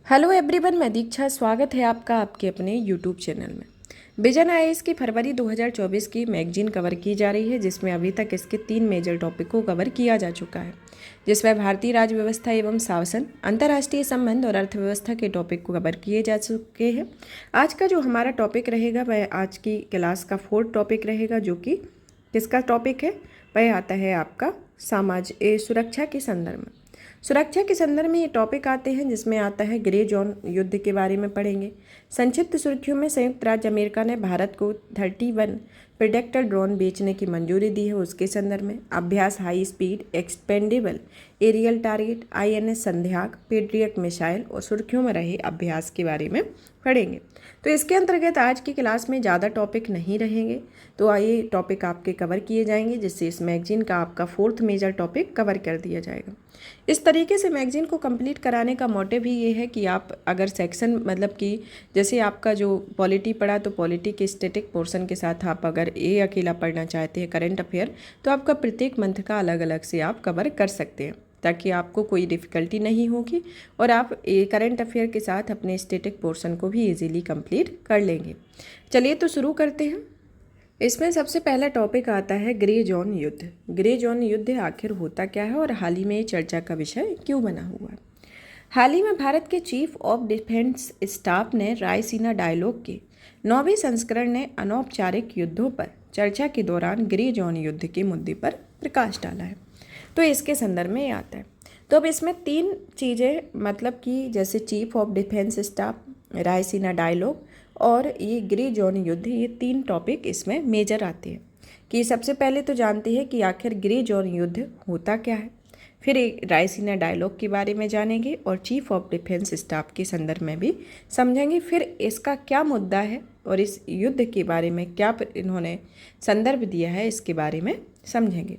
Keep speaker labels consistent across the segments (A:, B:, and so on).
A: Hello everyone, मैं दीक्षा। स्वागत है आपका आपके अपने यूट्यूब चैनल में। विजन आईएएस की फरवरी 2024 की मैगजीन कवर की जा रही है, जिसमें अभी तक इसके 3 मेजर टॉपिक को कवर किया जा चुका है, जिसमें भारतीय राज्य व्यवस्था एवं शासन, अंतर्राष्ट्रीय संबंध और अर्थव्यवस्था के टॉपिक को कवर किए जा चुके हैं। आज का जो हमारा टॉपिक रहेगा वह आज की क्लास का 4th टॉपिक रहेगा, जो कि किसका टॉपिक है, वह आता है आपका सुरक्षा के संदर्भ में। सुरक्षा के संदर्भ में ये टॉपिक आते हैं, जिसमें आता है ग्रे जोन युद्ध के बारे में पढ़ेंगे। संक्षिप्त सुर्खियों में संयुक्त राज्य अमेरिका ने भारत को 31 प्रेडेक्टर ड्रोन बेचने की मंजूरी दी है, उसके संदर्भ में। अभ्यास high speed expendable aerial target INS Sandhayak Patriot missile और सुर्खियों में रहे अभ्यास के बारे में पढ़ेंगे। तो इसके अंतर्गत आज की क्लास में ज़्यादा टॉपिक नहीं रहेंगे, तो आइए टॉपिक आपके कवर किए जाएंगे, जिससे इस मैगजीन का आपका 4th मेजर टॉपिक कवर कर दिया जाएगा। इस तरीके से मैगजीन को कंप्लीट कराने का मोटिव ही ये है कि आप अगर सेक्शन मतलब कि जैसे आपका जो पॉलिटी पढ़ा, तो पॉलिटी के स्टैटिक पोर्शन के साथ आप अगर ये अकेला पढ़ना चाहते हैं करंट अफेयर, तो आपका प्रत्येक मंथ का अलग अलग से आप कवर कर सकते हैं, ताकि आपको कोई डिफ़िकल्टी नहीं होगी और आप करंट अफेयर के साथ अपने स्टैटिक पोर्शन को भी इजीली कंप्लीट कर लेंगे। चलिए तो शुरू करते हैं। इसमें सबसे पहला टॉपिक आता है ग्रे जोन युद्ध। ग्रे जोन युद्ध आखिर होता क्या है और हाल ही में चर्चा का विषय क्यों बना हुआ है। हाल ही में भारत के चीफ ऑफ डिफेंस स्टाफ ने रायसीना डायलॉग के 9वें संस्करण ने अनौपचारिक युद्धों पर चर्चा के दौरान ग्रे जोन युद्ध के मुद्दे पर प्रकाश डाला है। तो इसके संदर्भ में आता है। तो अब इसमें 3 चीज़ें, मतलब कि जैसे chief of defence staff, Raisina dialogue और ये ग्रे जोन युद्ध, ये 3 टॉपिक इसमें मेजर आते हैं। कि सबसे पहले तो जानते हैं कि आखिर ग्रे जोन युद्ध होता क्या है, फिर एक रायसीना डायलॉग के बारे में जानेंगे और चीफ ऑफ डिफेंस स्टाफ के संदर्भ में भी समझेंगे, फिर इसका क्या मुद्दा है और इस युद्ध के बारे में क्या इन्होंने संदर्भ दिया है, इसके बारे में समझेंगे।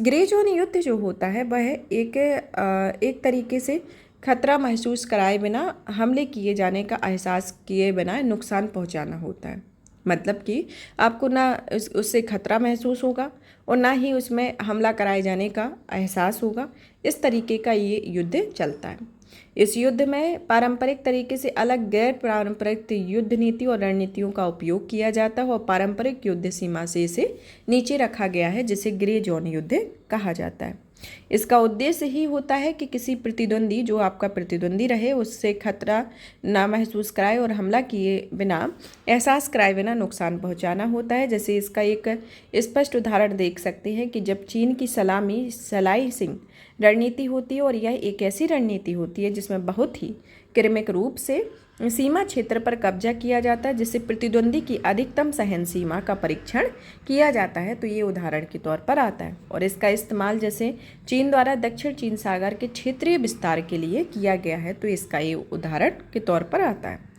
A: ग्रे जोन युद्ध जो होता है वह एक तरीके से खतरा महसूस कराए बिना हमले किए जाने का एहसास किए बिना नुकसान पहुंचाना होता है। मतलब कि आपको ना उससे खतरा महसूस होगा और ना ही उसमें हमला कराए जाने का एहसास होगा। इस तरीके का ये युद्ध चलता है। इस युद्ध में पारंपरिक तरीके से अलग गैर पारंपरिक युद्ध नीति और रणनीतियों का उपयोग किया जाता है और पारंपरिक युद्ध सीमा से इसे नीचे रखा गया है, जिसे ग्रे जोन युद्ध कहा जाता है। इसका उद्देश्य ही होता है कि किसी प्रतिद्वंदी, जो आपका प्रतिद्वंदी रहे, उससे खतरा ना महसूस कराए और हमला किए बिना, एहसास कराए बिना नुकसान पहुंचाना होता है। जैसे इसका एक स्पष्ट उदाहरण देख सकते हैं कि जब चीन की सलाइसिंग रणनीति होती है, और यह एक ऐसी रणनीति होती है जिसमें बहुत ही क्रमिक रूप से सीमा क्षेत्र पर कब्जा किया जाता है, जिससे प्रतिद्वंदी की अधिकतम सहन सीमा का परीक्षण किया जाता है। तो ये उदाहरण के तौर पर आता है और इसका इस्तेमाल जैसे चीन द्वारा दक्षिण चीन सागर के क्षेत्रीय विस्तार के लिए किया गया है, तो इसका ये उदाहरण के तौर पर आता है।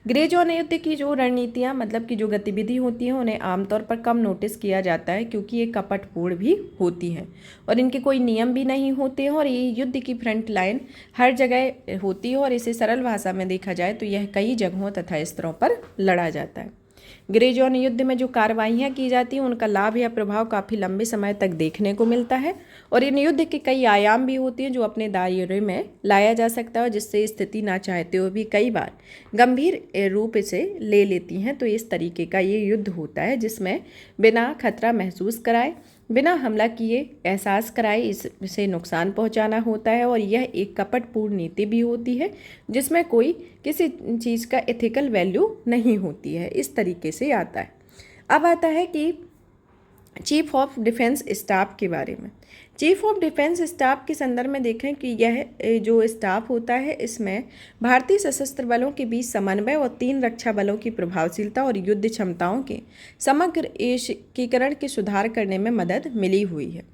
A: ग्रे जोन युद्ध की जो रणनीतियाँ, मतलब की जो गतिविधि होती हैं, उन्हें आमतौर पर कम नोटिस किया जाता है, क्योंकि ये कपटपूर्ण भी होती हैं और इनके कोई नियम भी नहीं होते हैं और ये युद्ध की फ्रंट लाइन हर जगह होती है और इसे सरल भाषा में देखा जाए तो यह कई जगहों तथा स्तरों पर लड़ा जाता है। ग्रे जोन युद्ध में जो कार्रवाइयाँ की जाती हैं, उनका लाभ या प्रभाव काफ़ी लंबे समय तक देखने को मिलता है और इन युद्ध के कई आयाम भी होती हैं जो अपने दायरे में लाया जा सकता है, जिससे स्थिति ना चाहते हुए भी कई बार गंभीर रूप से ले लेती हैं। तो इस तरीके का ये युद्ध होता है, जिसमें बिना खतरा महसूस कराए, बिना हमला किए एहसास कराए इससे नुकसान पहुंचाना होता है और यह एक कपटपूर्ण नीति भी होती है, जिसमें कोई किसी चीज़ का एथिकल वैल्यू नहीं होती है। इस तरीके से आता है। अब आता है कि चीफ ऑफ डिफेंस स्टाफ के बारे में। चीफ ऑफ डिफेंस स्टाफ के संदर्भ में देखें कि यह जो स्टाफ होता है, इसमें भारतीय सशस्त्र बलों के बीच समन्वय और 3 रक्षा बलों की प्रभावशीलता और युद्ध क्षमताओं के समग्र एकीकरण के सुधार करने में मदद मिली हुई है।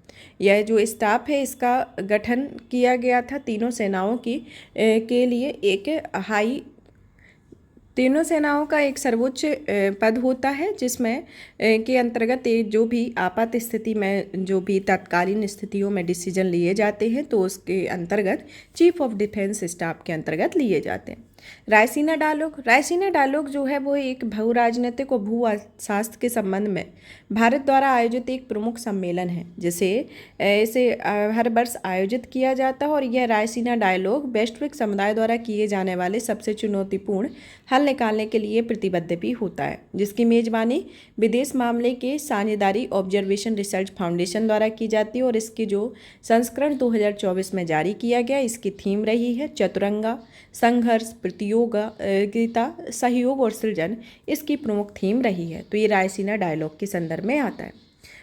A: यह जो स्टाफ है, इसका गठन किया गया था तीनों सेनाओं के लिए तीनों सेनाओं का एक सर्वोच्च पद होता है, जिसमें के अंतर्गत जो भी आपात स्थिति में, जो भी तत्कालीन स्थितियों में डिसीजन लिए जाते हैं, तो उसके अंतर्गत चीफ ऑफ डिफेंस स्टाफ के अंतर्गत लिए जाते हैं। रायसीना डायलॉग जो है वो एक भू राजनीतिक और भू शास्त्र के संबंध में भारत द्वारा आयोजित एक प्रमुख सम्मेलन है जिसे इसे हर वर्ष आयोजित किया जाता है। और यह रायसीना डायलॉग वैश्विक समुदाय द्वारा किए जाने वाले सबसे चुनौतीपूर्ण हल निकालने के लिए प्रतिबद्ध भी होता है, जिसकी मेजबानी विदेश मामले के साझेदारी ऑब्जर्वेशन रिसर्च फाउंडेशन द्वारा की जाती है। और इसकी जो संस्करण 2024 में जारी किया गया, इसकी थीम रही है चतुरंगा, संघर्ष, प्रतियोगिता, सहयोग और सृजन। इसकी प्रमुख थीम रही है। तो ये रायसीना डायलॉग के संदर्भ में आता है।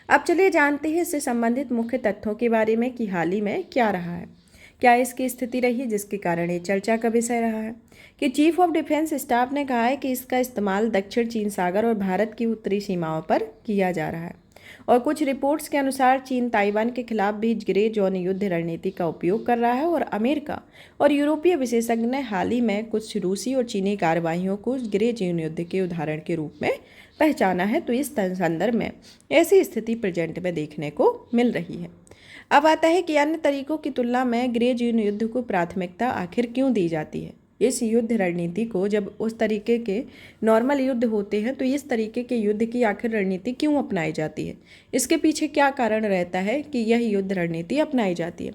A: अब चलिए जानते हैं इससे संबंधित मुख्य तथ्यों के बारे में कि हाल ही में क्या रहा है, क्या इसकी स्थिति रही जिसके कारण ये चर्चा का विषय रहा है। कि चीफ ऑफ डिफेंस स्टाफ ने कहा है कि इसका इस्तेमाल दक्षिण चीन सागर और भारत की उत्तरी सीमाओं पर किया जा रहा है। और कुछ रिपोर्ट्स के अनुसार चीन ताइवान के खिलाफ भी ग्रे जोन युद्ध रणनीति का उपयोग कर रहा है। और अमेरिका और यूरोपीय विशेषज्ञ ने हाल ही में कुछ रूसी और चीनी कार्रवाइयों को ग्रे जोन युद्ध के उदाहरण के रूप में पहचाना है। तो इस संदर्भ में ऐसी स्थिति प्रेजेंट में देखने को मिल रही है। अब आता है कि अन्य तरीकों की तुलना में ग्रे जोन युद्ध को प्राथमिकता आखिर क्यों दी जाती है। इस युद्ध रणनीति को जब उस तरीके के नॉर्मल युद्ध होते हैं तो इस तरीके के युद्ध की आखिर रणनीति क्यों अपनाई जाती है, इसके पीछे क्या कारण रहता है कि यह युद्ध रणनीति अपनाई जाती है।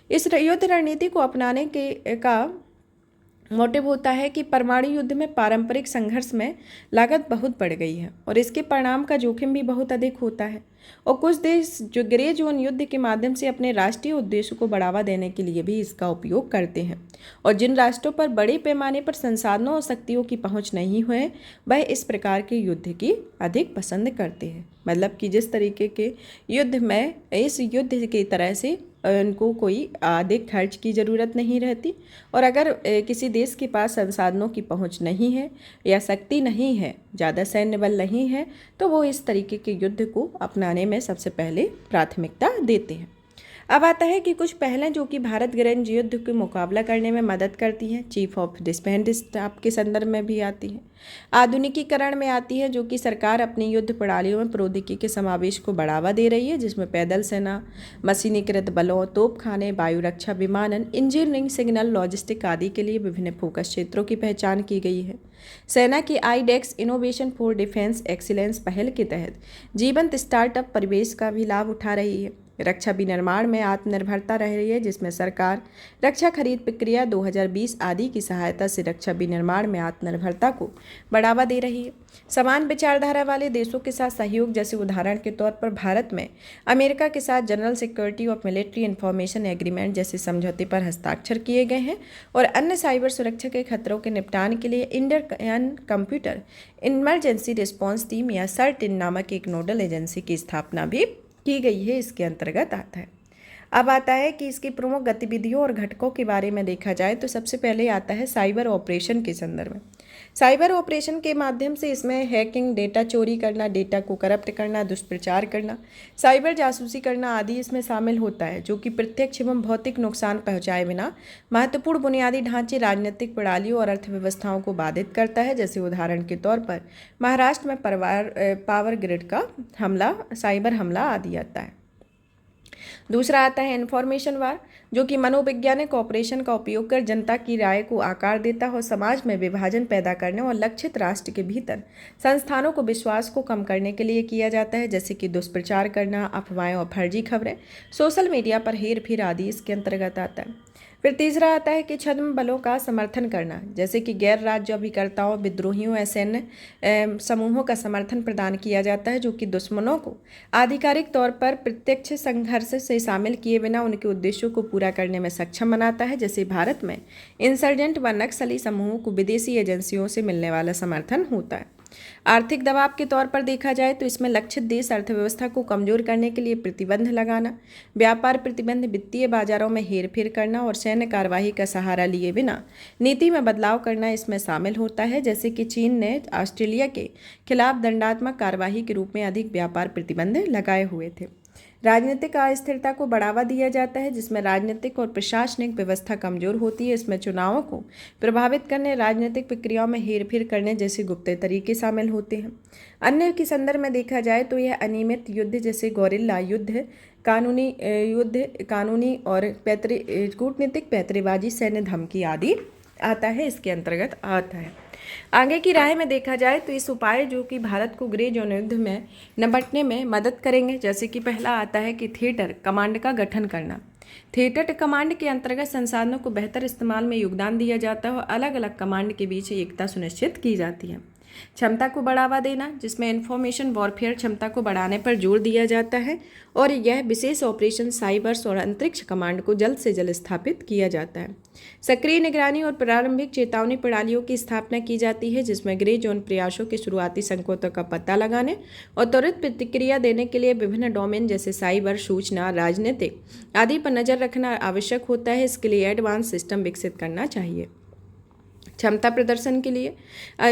A: इस युद्ध रणनीति को अपनाने का मोटिव होता है कि परमाणु युद्ध में पारंपरिक संघर्ष में लागत बहुत बढ़ गई है और इसके परिणाम का जोखिम भी बहुत अधिक होता है। और कुछ देश जो ग्रे जोन युद्ध के माध्यम से अपने राष्ट्रीय उद्देश्य को बढ़ावा देने के लिए भी इसका उपयोग करते हैं। और जिन राष्ट्रों पर बड़े पैमाने पर संसाधनों और शक्तियों की पहुंच नहीं है वह इस प्रकार के युद्ध की अधिक पसंद करते हैं। मतलब कि जिस तरीके के युद्ध में इस युद्ध की तरह से उनको कोई अधिक खर्च की ज़रूरत नहीं रहती। और अगर किसी देश के पास संसाधनों की पहुंच नहीं है या शक्ति नहीं है, ज़्यादा सैन्य बल नहीं है, तो वो इस तरीके के युद्ध को अपनाने में सबसे पहले प्राथमिकता देते हैं। अब आता है कि कुछ पहलें जो कि भारत ग्रे युद्ध के मुकाबला करने में मदद करती हैं, चीफ ऑफ डिफेंस स्टाफ के संदर्भ में भी आती हैं। आधुनिकीकरण में आती है जो कि सरकार अपनी युद्ध प्रणालियों में प्रौद्योगिकी के समावेश को बढ़ावा दे रही है, जिसमें पैदल सेना, मशीनीकृत बलों, तोपखाने, वायु रक्षा, विमानन, इंजीनियरिंग, सिग्नल, लॉजिस्टिक आदि के लिए विभिन्न फोकस क्षेत्रों की पहचान की गई है। सेना की iDEX innovation for defence excellence पहल के तहत जीवंत स्टार्टअप परिवेश का भी लाभ उठा रही है। रक्षा विनिर्माण में आत्मनिर्भरता रह रही है, जिसमें सरकार रक्षा खरीद प्रक्रिया 2020 आदि की सहायता से रक्षा विनिर्माण में आत्मनिर्भरता को बढ़ावा दे रही है। समान विचारधारा वाले देशों के साथ सहयोग, जैसे उदाहरण के तौर पर भारत में अमेरिका के साथ general security of military information agreement जैसे समझौते पर हस्ताक्षर किए गए हैं। और अन्य साइबर सुरक्षा के खतरों के निपटान के लिए Indian computer emergency response team या सर्टिन नामक एक नोडल एजेंसी की स्थापना भी की गई है, इसके अंतर्गत आता है। अब आता है कि इसकी प्रमुख गतिविधियों और घटकों के बारे में देखा जाए तो सबसे पहले आता है साइबर ऑपरेशन के संदर्भ में। साइबर ऑपरेशन के माध्यम से इसमें हैकिंग, डेटा चोरी करना, डेटा को करप्ट करना, दुष्प्रचार करना, साइबर जासूसी करना आदि इसमें शामिल होता है, जो कि प्रत्यक्ष एवं भौतिक नुकसान पहुंचाए बिना महत्वपूर्ण बुनियादी ढांचे, राजनीतिक प्रणालियों और अर्थव्यवस्थाओं को बाधित करता है। जैसे उदाहरण के तौर पर महाराष्ट्र में पावर ग्रिड का हमला, साइबर हमला आदि आता है। दूसरा आता है इन्फॉर्मेशन वार, जो कि मनोवैज्ञानिक ऑपरेशन का उपयोग कर जनता की राय को आकार देता है और समाज में विभाजन पैदा करने और लक्षित राष्ट्र के भीतर संस्थानों को विश्वास को कम करने के लिए किया जाता है, जैसे कि दुष्प्रचार करना, अफवाहें और फर्जी खबरें, सोशल मीडिया पर हेर फेर आदि इसके अंतर्गत आता है। फिर तीसरा आता है कि छद्म बलों का समर्थन करना, जैसे कि गैर राज्य अभिकर्ताओं, विद्रोहियों या सैन्य समूहों का समर्थन प्रदान किया जाता है, जो कि दुश्मनों को आधिकारिक तौर पर प्रत्यक्ष संघर्ष से शामिल किए बिना उनके उद्देश्यों को पूरा करने में सक्षम बनाता है। जैसे भारत में इंसर्जेंट व नक्सली समूहों को विदेशी एजेंसियों से मिलने वाला समर्थन होता है। आर्थिक दबाव के तौर पर देखा जाए तो इसमें लक्षित देश अर्थव्यवस्था को कमजोर करने के लिए प्रतिबंध लगाना, व्यापार प्रतिबंध, वित्तीय बाजारों में हेरफेर करना और सैन्य कार्यवाही का सहारा लिए बिना नीति में बदलाव करना इसमें शामिल होता है। जैसे कि चीन ने ऑस्ट्रेलिया के खिलाफ दंडात्मक कार्यवाही के रूप में अधिक व्यापार प्रतिबंध लगाए हुए थे। राजनीतिक अस्थिरता को बढ़ावा दिया जाता है, जिसमें राजनीतिक और प्रशासनिक व्यवस्था कमजोर होती है। इसमें चुनावों को प्रभावित करने, राजनीतिक प्रक्रियाओं में हेरफेर करने जैसे गुप्त तरीके शामिल होते हैं। अन्य के संदर्भ में देखा जाए तो यह अनियमित युद्ध जैसे गोरिल्ला युद्ध, कानूनी और कूटनीतिक पैतरेबाजी, सैन्य धमकी आदि आता है, इसके अंतर्गत आता है। आगे की राह में देखा जाए तो इस उपाय जो कि भारत को ग्रे जोन युद्ध में निपटने में मदद करेंगे, जैसे कि पहला आता है कि थिएटर कमांड का गठन करना। थिएटर कमांड के अंतर्गत संसाधनों को बेहतर इस्तेमाल में योगदान दिया जाता है और अलग अलग कमांड के बीच एकता सुनिश्चित की जाती है। क्षमता को बढ़ावा देना, जिसमें इंफॉर्मेशन वॉरफेयर क्षमता को बढ़ाने पर जोर दिया जाता है और यह विशेष ऑपरेशन साइबर्स और अंतरिक्ष कमांड को जल्द से जल्द स्थापित किया जाता है। सक्रिय निगरानी और प्रारंभिक चेतावनी प्रणालियों की स्थापना की जाती है, जिसमें ग्रे जोन प्रयासों के शुरुआती संकेतों का पता लगाने और त्वरित प्रतिक्रिया देने के लिए विभिन्न डोमेन जैसे साइबर, सूचना, राजनीतिक आदि पर नजर रखना आवश्यक होता है। इसके लिए एडवांस सिस्टम विकसित करना चाहिए। क्षमता प्रदर्शन के लिए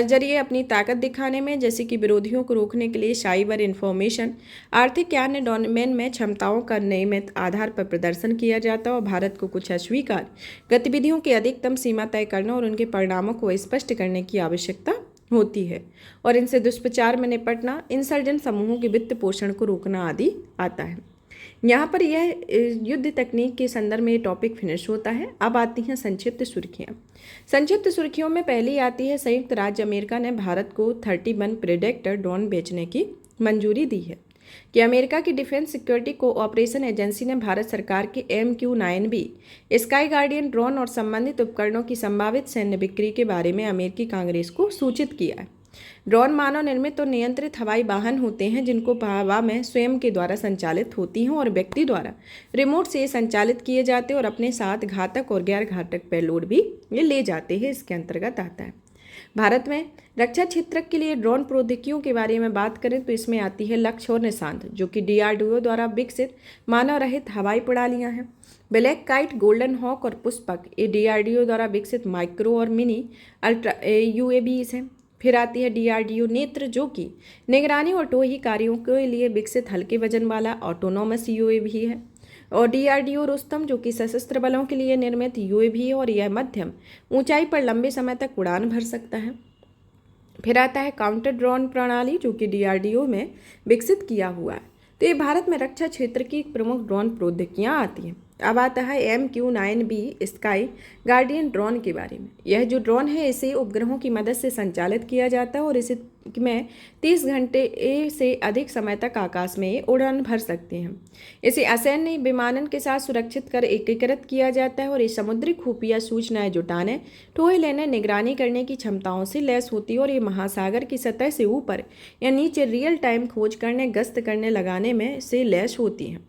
A: जरिए अपनी ताकत दिखाने में, जैसे कि विरोधियों को रोकने के लिए साइबर इंफॉर्मेशन, आर्थिक या अन्य डोमेन में क्षमताओं का नियमित आधार पर प्रदर्शन किया जाता है और भारत को कुछ अस्वीकार गतिविधियों की अधिकतम सीमा तय करना और उनके परिणामों को स्पष्ट करने की आवश्यकता होती है और इनसे दुष्प्रचार में निपटना, इंसर्जेंट समूहों के वित्त पोषण को रोकना आदि आता है। यहाँ पर यह युद्ध तकनीक के संदर्भ में ये टॉपिक फिनिश होता है। अब आती हैं संक्षिप्त सुर्खियाँ। संक्षिप्त सुर्खियों में पहली आती है, संयुक्त राज्य अमेरिका ने भारत को 31 प्रेडेटर ड्रोन बेचने की मंजूरी दी है। कि अमेरिका की डिफेंस सिक्योरिटी कोऑपरेशन एजेंसी ने भारत सरकार के MQ-9B स्काई गार्डियन ड्रोन और संबंधित उपकरणों की संभावित सैन्य बिक्री के बारे में अमेरिकी कांग्रेस को सूचित किया है। ड्रोन मानव निर्मित और नियंत्रित हवाई वाहन होते हैं, जिनको हवा में स्वयं के द्वारा संचालित होती हैं और व्यक्ति द्वारा रिमोट से संचालित किए जाते हैं और अपने साथ घातक और गैर घातक पेलोड भी ये ले जाते हैं। इसके अंतर्गत आता है। भारत में रक्षा क्षेत्र के लिए ड्रोन प्रौद्योगिकियों के बारे में बात करें तो इसमें आती है लक्ष्य और निशांत, जो कि DRDO द्वारा विकसित मानव रहित हवाई प्रणालियां हैं। ब्लैक काइट, गोल्डन हॉक और पुष्पक ये DRDO द्वारा विकसित माइक्रो और मिनी अल्ट्रा UAVs हैं। फिर आती है DRDO नेत्र, जो कि निगरानी और टोही कार्यों के लिए विकसित हल्के वजन वाला ऑटोनोमस UAV है। और DRDO रुस्तम, जो कि सशस्त्र बलों के लिए निर्मित UAV है और यह मध्यम ऊंचाई पर लंबे समय तक उड़ान भर सकता है। फिर आता है काउंटर ड्रोन प्रणाली, जो कि DRDO में विकसित किया हुआ है। तो ये भारत में रक्षा क्षेत्र की प्रमुख ड्रोन प्रौद्योगिकियाँ आती हैं। अब आता है MQ-9B स्काई गार्डियन ड्रोन के बारे में। यह जो ड्रोन है इसे उपग्रहों की मदद से संचालित किया जाता है और इसे में 30 घंटे से अधिक समय तक आकाश में उड़ान भर सकते हैं। इसे असैन्य विमानन के साथ सुरक्षित कर एकीकृत किया जाता है और ये समुद्री खुफिया सूचनाएं जुटाने, टोहे लेने, निगरानी करने की क्षमताओं से लैस होती है और ये महासागर की सतह से ऊपर या नीचे रियल टाइम खोज करने, गश्त करने लगाने में से लैस होती हैं।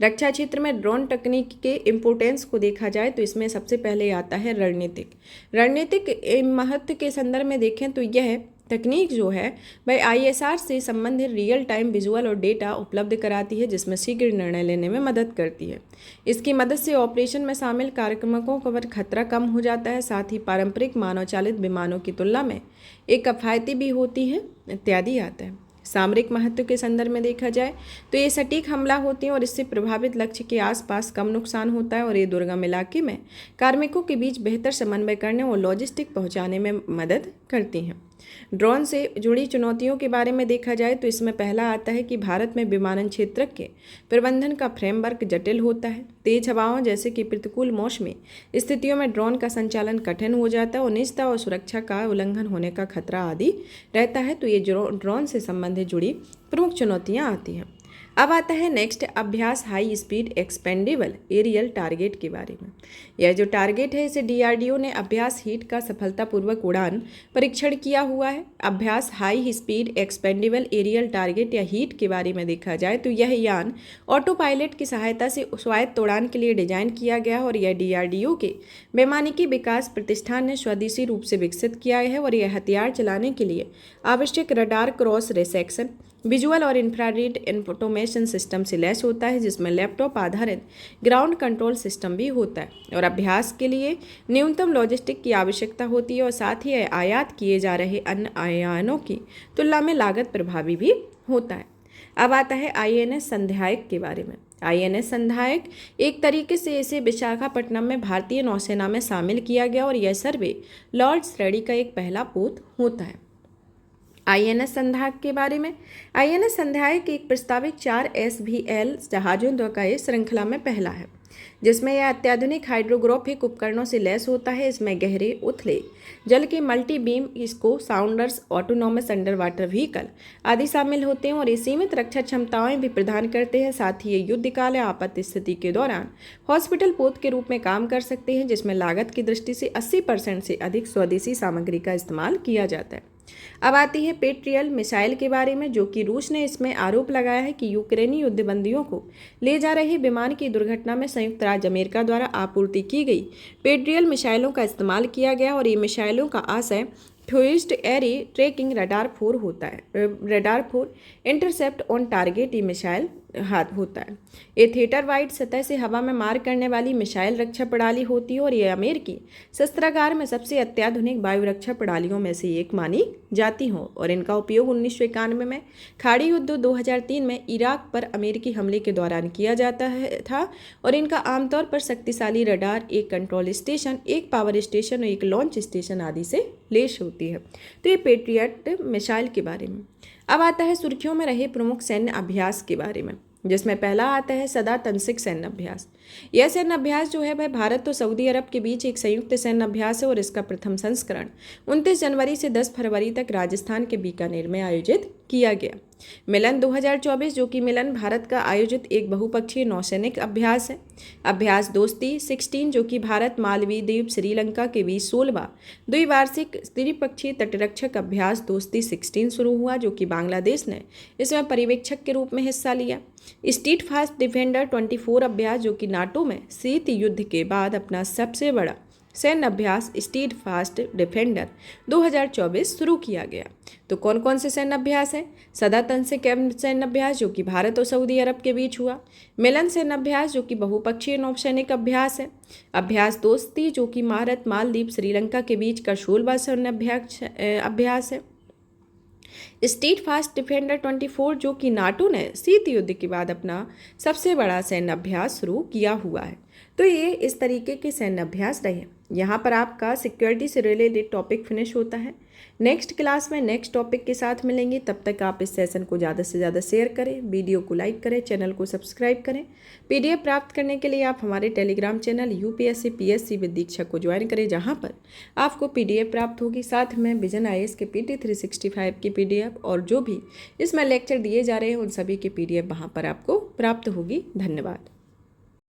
A: रक्षा क्षेत्र में ड्रोन तकनीक के इम्पोर्टेंस को देखा जाए तो इसमें सबसे पहले आता है रणनीतिक महत्व के संदर्भ में देखें तो यह तकनीक जो है वह ISR से संबंधित रियल टाइम विजुअल और डेटा उपलब्ध कराती है, जिसमें शीघ्र निर्णय लेने में मदद करती है। इसकी मदद से ऑपरेशन में शामिल कार्यक्रमों का खतरा कम हो जाता है, साथ ही पारंपरिक मानव चालित विमानों की तुलना में एक किफ़ायती भी होती है इत्यादि आता है। सामरिक महत्व के संदर्भ में देखा जाए तो ये सटीक हमला होते हैं और इससे प्रभावित लक्ष्य के आसपास कम नुकसान होता है और ये दुर्गम इलाके में कार्मिकों के बीच बेहतर समन्वय करने और लॉजिस्टिक पहुंचाने में मदद करती हैं। ड्रोन से जुड़ी चुनौतियों के बारे में देखा जाए तो इसमें पहला आता है कि भारत में विमानन क्षेत्र के प्रबंधन का फ्रेमवर्क जटिल होता है। तेज हवाओं जैसे कि प्रतिकूल मौसमी स्थितियों में ड्रोन का संचालन कठिन हो जाता है और निजता और सुरक्षा का उल्लंघन होने का खतरा आदि रहता है। तो ये ड्रोन से संबंधित जुड़ी प्रमुख चुनौतियाँ आती हैं। अब आता है next Abhyas high speed expendable aerial target के बारे में। यह जो टारगेट है इसे DRDO ने अभ्यास हीट का सफलतापूर्वक उड़ान परीक्षण किया हुआ है। Abhyas high speed expendable aerial target या हीट के बारे में देखा जाए तो यह यान ऑटो पायलट की सहायता से स्वायत्त उड़ान के लिए डिजाइन किया गया है और यह DRDO के वैमानिकी विकास प्रतिष्ठान ने स्वदेशी रूप से विकसित किया है और यह हथियार चलाने के लिए आवश्यक रडार क्रॉस सेक्शन, विजुअल और इंफ्रारेड इंफॉर्मेशन सिस्टम से लैस होता है, जिसमें लैपटॉप आधारित ग्राउंड कंट्रोल सिस्टम भी होता है और अभ्यास के लिए न्यूनतम लॉजिस्टिक की आवश्यकता होती है और साथ ही आयात किए जा रहे अन्य आयानों की तुलना में लागत प्रभावी भी होता है। अब आता है INS संध्यायक के बारे में। INS संध्यायक एक तरीके से इसे विशाखापट्टनम में भारतीय नौसेना में शामिल किया गया और यह सर्वे लॉर्ड श्रेणी का एक पहला पोत होता है। आईएनएस संध्याक के बारे में। आईएनएस संध्याक एक प्रस्तावित 4 SVL जहाजों का इस श्रृंखला में पहला है, जिसमें यह अत्याधुनिक हाइड्रोग्राफिक उपकरणों से लैस होता है। इसमें गहरे उथले जल के मल्टी बीम इसको sounders, autonomous under water vehicle आदि शामिल होते हैं और ये सीमित रक्षा क्षमताएं भी प्रदान करते हैं। साथ ही ये युद्धकाल या आपात स्थिति के दौरान हॉस्पिटल पोत के रूप में काम कर सकते हैं, जिसमें लागत की दृष्टि से 80% से अधिक स्वदेशी सामग्री का इस्तेमाल किया जाता है। अब आती है पेट्रियल मिसाइल के बारे में, जो कि रूस ने इसमें आरोप लगाया है कि यूक्रेनी युद्धबंदियों को ले जा रहे विमान की दुर्घटना में संयुक्त राज्य अमेरिका द्वारा आपूर्ति की गई पेट्रियल मिसाइलों का इस्तेमाल किया गया और ये मिसाइलों का आशय फ्यूज्ड एरे ट्रैकिंग रडार 4 होता है। रडार 4 इंटरसेप्ट ऑन टारगेट ये मिसाइल होता है। ये थिएटर वाइड सतह से हवा में मार करने वाली मिसाइल रक्षा प्रणाली होती है और ये अमेरिकी शस्त्रागार में सबसे अत्याधुनिक वायु रक्षा प्रणालियों में से एक मानी जाती हो और इनका उपयोग 1991 में खाड़ी युद्ध 2003 में इराक पर अमेरिकी हमले के दौरान किया जाता था और इनका आमतौर पर शक्तिशाली रडार, एक कंट्रोल स्टेशन, एक पावर स्टेशन और एक लॉन्च स्टेशन आदि से लैस होती है। तो ये पेट्रियट मिसाइल के बारे में। अब आता है सुर्खियों में रहे प्रमुख सैन्य अभ्यास के बारे में, जिसमें पहला आता है सदा तंसिक सैन्य अभ्यास। यह सैन्य अभ्यास जो है वह भारत और सऊदी अरब के बीच एक संयुक्त सैन्य अभ्यास है और इसका प्रथम संस्करण 29 जनवरी से 10 फरवरी तक राजस्थान के बीकानेर में आयोजित किया गया। मिलन 2024, जो कि मिलन भारत का आयोजित एक बहुपक्षीय नौसैनिक अभ्यास है। अभ्यास दोस्ती 16, जो कि भारत, मालवी द्वीप, श्रीलंका के बीच 16वां द्विवार्षिक त्रिपक्षीय तटरक्षक अभ्यास दोस्ती 16 शुरू हुआ, जो कि बांग्लादेश ने इसमें पर्यवेक्षक के रूप में हिस्सा लिया। स्टीट फास्ट डिफेंडर 24 अभ्यास, जो कि नाटो में शीत युद्ध के बाद अपना सबसे बड़ा सैन्य अभ्यास स्टीड फास्ट डिफेंडर 2024 शुरू किया गया। तो कौन कौन से सैन्य अभ्यास हैं? सदा तंसिक सैन्य अभ्यास, जो कि भारत और सऊदी अरब के बीच हुआ। मिलन सैन्य अभ्यास, जो कि बहुपक्षीय नौसैनिक अभ्यास है। अभ्यास दोस्ती, जो कि भारत, मालदीव, श्रीलंका के बीच का 16वां सैन्य अभ्यास है। स्टीट फास्ट डिफेंडर 24, जो कि नाटो ने शीत युद्ध के बाद अपना सबसे बड़ा सैन्य अभ्यास शुरू किया हुआ है। तो ये इस तरीके के सैन्य अभ्यास रहे। यहाँ पर आपका सिक्योरिटी से रिलेटेड टॉपिक फिनिश होता है। नेक्स्ट क्लास में नेक्स्ट टॉपिक के साथ मिलेंगे। तब तक आप इस सेशन को ज़्यादा से ज़्यादा शेयर करें, वीडियो को लाइक करें, चैनल को सब्सक्राइब करें। PDF प्राप्त करने के लिए आप हमारे Telegram channel UPSC PSC with Diksha को ज्वाइन करें, जहाँ पर आपको PDF प्राप्त होगी। साथ में विजन IAS के PT 365 की PDF और जो भी इसमें लेक्चर दिए जा रहे हैं उन सभी की PDF वहाँ पर आपको प्राप्त होगी। धन्यवाद।